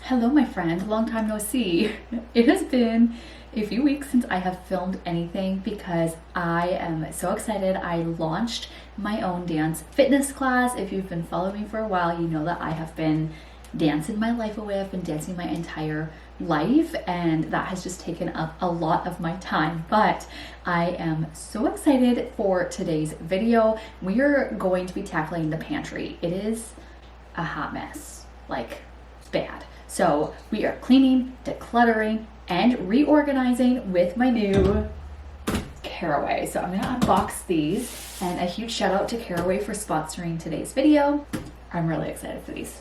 Hello, my friend. Long time no see. It has been a few weeks since I have filmed anything because I am so excited. I launched my own dance fitness class. If you've been following me for a while, you know that I have been dancing my life away. I've been dancing my entire life, and that has just taken up a lot of my time. But I am so excited for today's video. We are going to be tackling the pantry. It is a hot mess, like bad. So we are cleaning, decluttering, and reorganizing with my new Caraway. So I'm gonna unbox these, and a huge shout out to Caraway for sponsoring today's video. I'm really excited for these.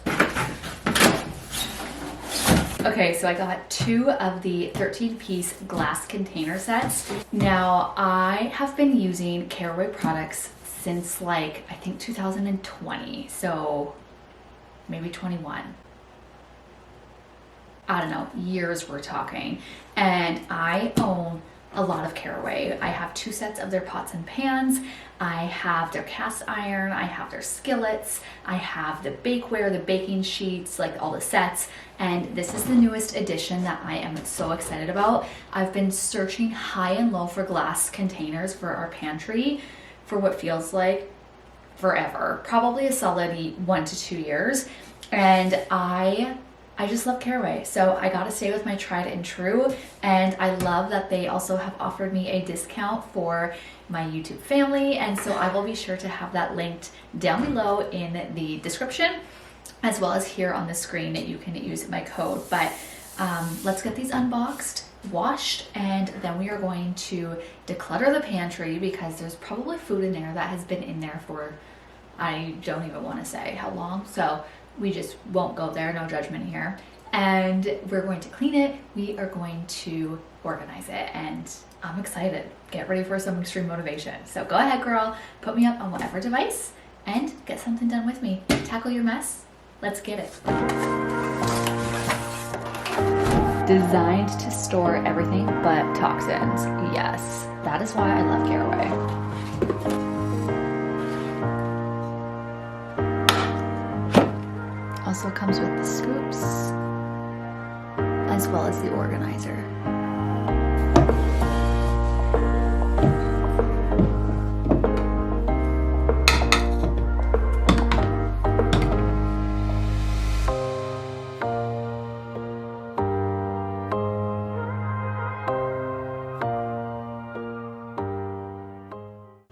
Okay, so I got 2 of the 13-piece glass container sets. Now, I have been using Caraway products since I think 2020, so maybe 21. I don't know, years we're talking. And I own a lot of Caraway. I have 2 sets of their pots and pans. I have their cast iron, I have their skillets, I have the bakeware, the baking sheets, like all the sets. And this is the newest addition that I am so excited about. I've been searching high and low for glass containers for our pantry for what feels like forever, probably a solid 1 to 2 years. And I just love Caraway, so I gotta stay with my tried and true, and I love that they also have offered me a discount for my YouTube family, and so I will be sure to have that linked down below in the description, as well as here on the screen that you can use my code. But let's get these unboxed, washed, and then we are going to declutter the pantry because there's probably food in there that has been in there for, I don't even want to say how long, so we just won't go there, no judgment here. And we're going to clean it, we are going to organize it, and I'm excited. Get ready for some extreme motivation. So go ahead, girl, put me up on whatever device and get something done with me. Tackle your mess, let's get it. Designed to store everything but toxins. Yes, that is why I love Caraway. Also comes with the scoops, as well as the organizer.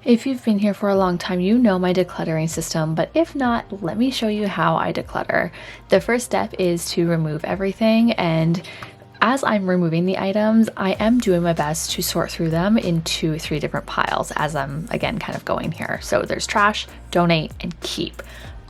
If you've been here for a long time, you know my decluttering system, but if not, let me show you how I declutter. The first step is to remove everything, and as I'm removing the items, I am doing my best to sort through them into 3 different piles as I'm, again, kind of going here. So there's trash, donate, and keep.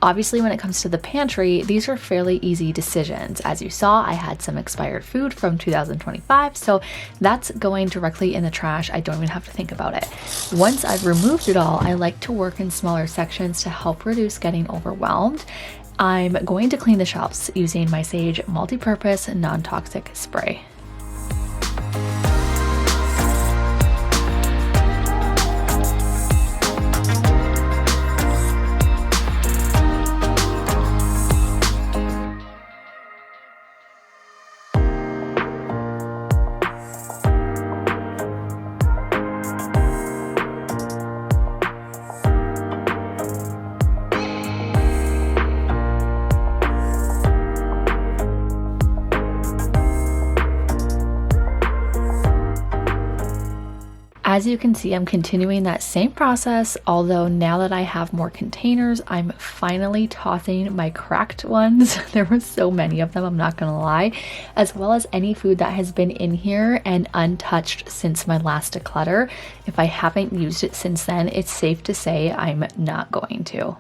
Obviously, when it comes to the pantry, these are fairly easy decisions. As you saw, I had some expired food from 2025, so that's going directly in the trash. I don't even have to think about it. Once I've removed it all, I like to work in smaller sections to help reduce getting overwhelmed. I'm going to clean the shelves using my Sage multi-purpose non-toxic spray. As you can see, I'm continuing that same process, although now that I have more containers, I'm finally tossing my cracked ones. There were so many of them, I'm not gonna lie, as well as any food that has been in here and untouched since my last declutter. If I haven't used it since then, it's safe to say I'm not going to.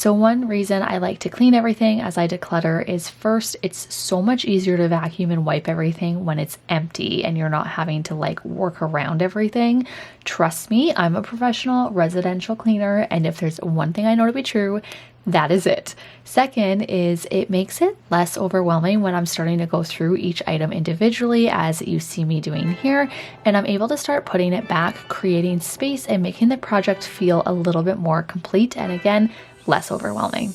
So one reason I like to clean everything as I declutter is first, it's so much easier to vacuum and wipe everything when it's empty and you're not having to like work around everything. Trust me, I'm a professional residential cleaner, and if there's one thing I know to be true, that is it. Second is it makes it less overwhelming when I'm starting to go through each item individually, as you see me doing here, and I'm able to start putting it back, creating space and making the project feel a little bit more complete and again, less overwhelming.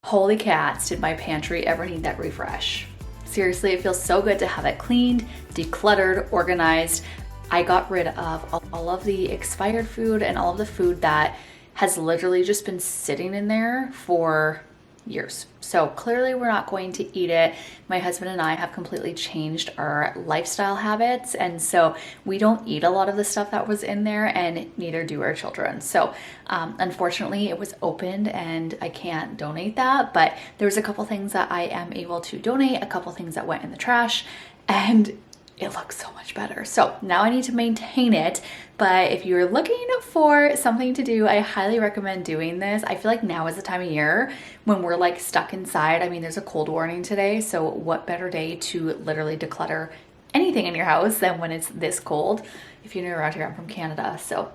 Holy cats, did my pantry ever need that refresh. Seriously, it feels so good to have it cleaned, decluttered, organized. I got rid of all of the expired food and all of the food that has literally just been sitting in there for years. So clearly we're not going to eat it. My husband and I have completely changed our lifestyle habits, and so we don't eat a lot of the stuff that was in there, and neither do our children. So unfortunately it was opened and I can't donate that, but there's a couple things that I am able to donate, a couple things that went in the trash, and it looks so much better. So now I need to maintain it, but if you're looking for something to do, I highly recommend doing this. I feel like now is the time of year when we're like stuck inside. I mean, there's a cold warning today, so what better day to literally declutter anything in your house than when it's this cold. If you're new around here, I'm from Canada, so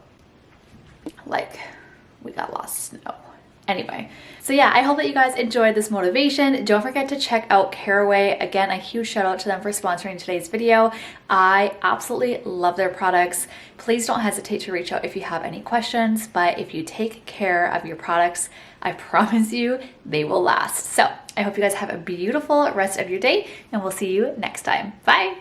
like we got lots of snow. Anyway, so yeah, I hope that you guys enjoyed this motivation. Don't forget to check out Caraway. Again, a huge shout out to them for sponsoring today's video. I absolutely love their products. Please don't hesitate to reach out if you have any questions, but if you take care of your products, I promise you they will last. So I hope you guys have a beautiful rest of your day, and we'll see you next time. Bye.